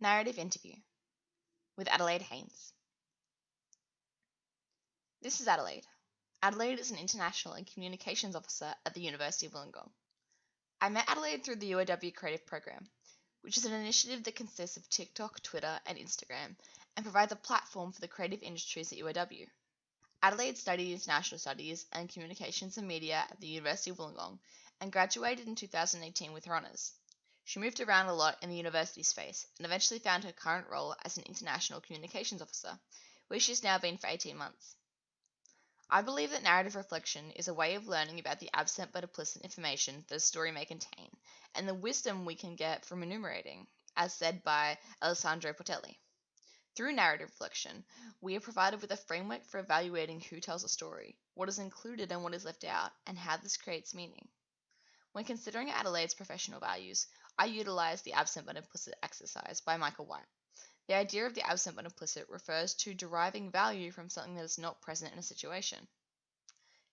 Narrative interview with Adelaide Haynes. This is Adelaide. Adelaide is an international and communications officer at the University of Wollongong. I met Adelaide through the UOW Creative Program, which is an initiative that consists of TikTok, Twitter, and Instagram, and provides a platform for the creative industries at UOW. Adelaide studied international studies and communications and media at the University of Wollongong and graduated in 2018 with her honours. She moved around a lot in the university space and eventually found her current role as an international communications officer, where she's now been for 18 months. I believe that narrative reflection is a way of learning about the absent but implicit information that a story may contain, and the wisdom we can get from remunerating, as said by Alessandro Portelli. Through narrative reflection, we are provided with a framework for evaluating who tells a story, what is included and what is left out, and how this creates meaning. When considering Adelaide's professional values, I utilized the absent but implicit exercise by Michael White. The idea of the absent but implicit refers to deriving value from something that is not present in a situation.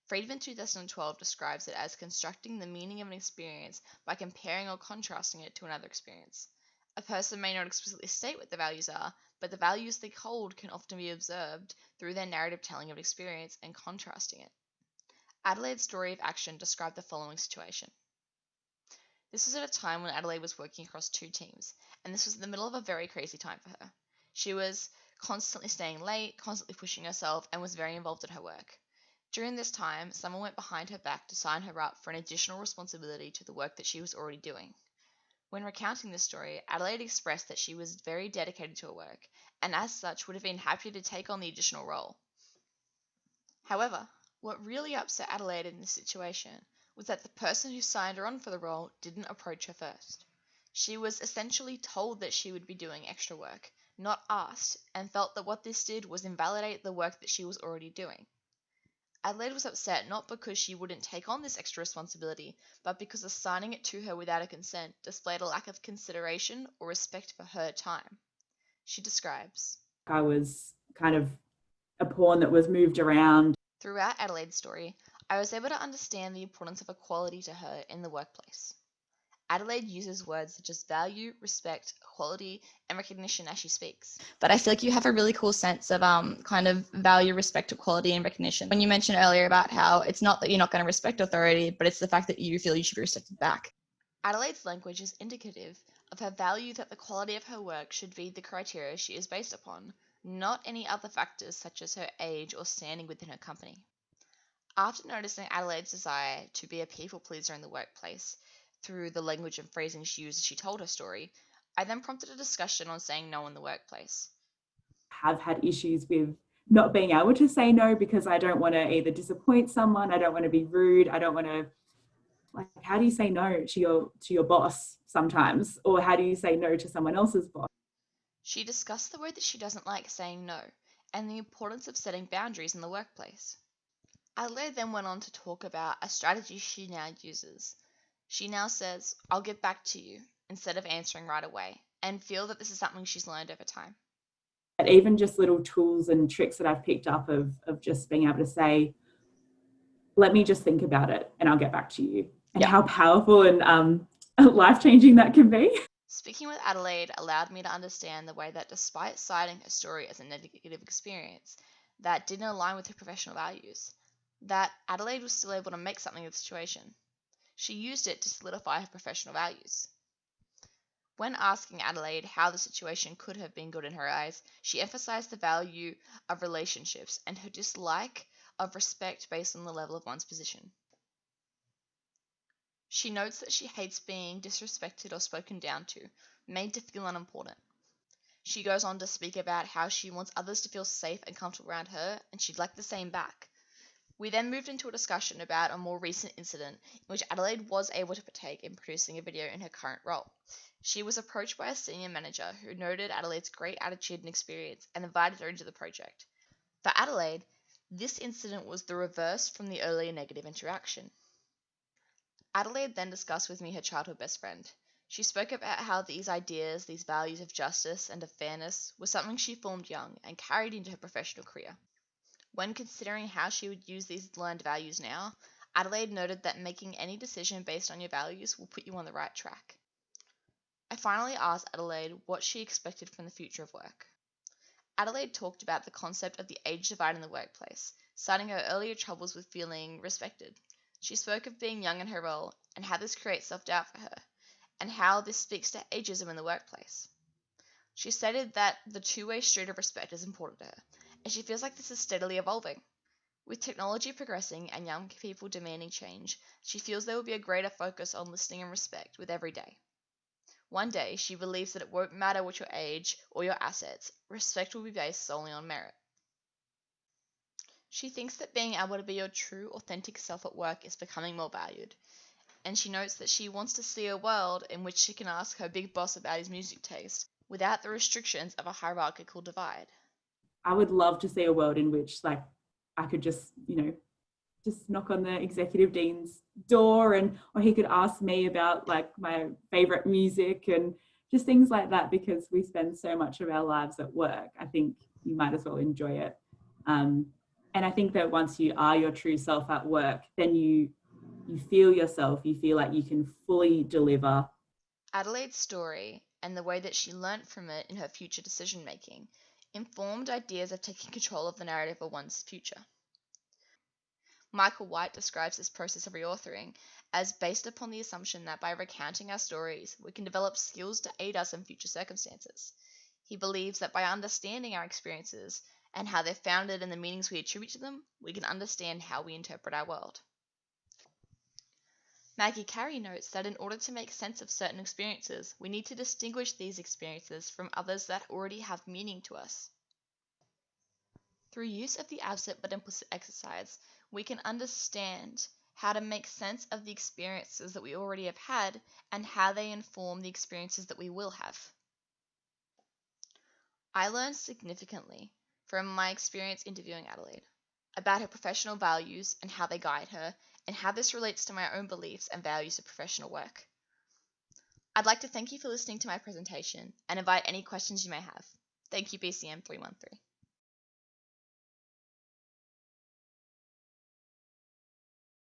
Friedman 2012 describes it as constructing the meaning of an experience by comparing or contrasting it to another experience. A person may not explicitly state what the values are, but the values they hold can often be observed through their narrative telling of an experience and contrasting it. Adelaide's story of action described the following situation. This was at a time when Adelaide was working across two teams, and this was in the middle of a very crazy time for her. She was constantly staying late, constantly pushing herself, and was very involved in her work. During this time, someone went behind her back to sign her up for an additional responsibility to the work that she was already doing. When recounting this story, Adelaide expressed that she was very dedicated to her work, and as such would have been happy to take on the additional role. However, what really upset Adelaide in this situation was that the person who signed her on for the role didn't approach her first. She was essentially told that she would be doing extra work, not asked, and felt that what this did was invalidate the work that she was already doing. Adelaide was upset not because she wouldn't take on this extra responsibility, but because assigning it to her without her consent displayed a lack of consideration or respect for her time. She describes, I was kind of a pawn that was moved around. Throughout Adelaide's story, I was able to understand the importance of equality to her in the workplace. Adelaide uses words such as value, respect, equality, and recognition as she speaks. But I feel like you have a really cool sense of kind of value, respect, equality, and recognition. When you mentioned earlier about how it's not that you're not going to respect authority, but it's the fact that you feel you should be respected back. Adelaide's language is indicative of her value that the quality of her work should be the criteria she is based upon, not any other factors such as her age or standing within her company. After noticing Adelaide's desire to be a people pleaser in the workplace, through the language and phrasing she used as she told her story, I then prompted a discussion on saying no in the workplace. Have had issues with not being able to say no because I don't want to either disappoint someone, I don't want to be rude, I don't want to, like, how do you say no to your boss sometimes? Or how do you say no to someone else's boss? She discussed the way that she doesn't like saying no and the importance of setting boundaries in the workplace. Adelaide then went on to talk about a strategy she now uses. She now says, I'll get back to you, instead of answering right away, and feel that this is something she's learned over time. Even just little tools and tricks that I've picked up of just being able to say, let me just think about it and I'll get back to you. And how powerful and life-changing that can be. Speaking with Adelaide allowed me to understand the way that despite citing her story as a negative experience that didn't align with her professional values, that Adelaide was still able to make something of the situation. She used it to solidify her professional values. When asking Adelaide how the situation could have been good in her eyes, she emphasized the value of relationships and her dislike of respect based on the level of one's position. She notes that she hates being disrespected or spoken down to, made to feel unimportant. She goes on to speak about how she wants others to feel safe and comfortable around her, and she'd like the same back. We then moved into a discussion about a more recent incident in which Adelaide was able to partake in producing a video in her current role. She was approached by a senior manager who noted Adelaide's great attitude and experience and invited her into the project. For Adelaide, this incident was the reverse from the earlier negative interaction. Adelaide then discussed with me her childhood best friend. She spoke about how these ideas, these values of justice and of fairness, were something she formed young and carried into her professional career. When considering how she would use these learned values now, Adelaide noted that making any decision based on your values will put you on the right track. I finally asked Adelaide what she expected from the future of work. Adelaide talked about the concept of the age divide in the workplace, citing her earlier troubles with feeling respected. She spoke of being young in her role and how this creates self-doubt for her, and how this speaks to ageism in the workplace. She stated that the two-way street of respect is important to her, and she feels like this is steadily evolving. With technology progressing and young people demanding change, she feels there will be a greater focus on listening and respect with every day. One day, she believes that it won't matter what your age or your assets, respect will be based solely on merit. She thinks that being able to be your true, authentic self at work is becoming more valued, and she notes that she wants to see a world in which she can ask her big boss about his music taste without the restrictions of a hierarchical divide. I would love to see a world in which like I could just, just knock on the executive dean's door and or he could ask me about like my favorite music and just things like that, because we spend so much of our lives at work. I think you might as well enjoy it. And I think that once you are your true self at work, then you feel yourself, you feel like you can fully deliver. Adelaide's story and the way that she learnt from it in her future decision making informed ideas of taking control of the narrative of one's future. Michael White describes this process of reauthoring as based upon the assumption that by recounting our stories, we can develop skills to aid us in future circumstances. He believes that by understanding our experiences and how they're founded in the meanings we attribute to them, we can understand how we interpret our world. Maggie Carey notes that in order to make sense of certain experiences, we need to distinguish these experiences from others that already have meaning to us. Through use of the absent but implicit exercise, we can understand how to make sense of the experiences that we already have had and how they inform the experiences that we will have. I learned significantly from my experience interviewing Adelaide about her professional values and how they guide her, and how this relates to my own beliefs and values of professional work. I'd like to thank you for listening to my presentation and invite any questions you may have. Thank you, BCM313.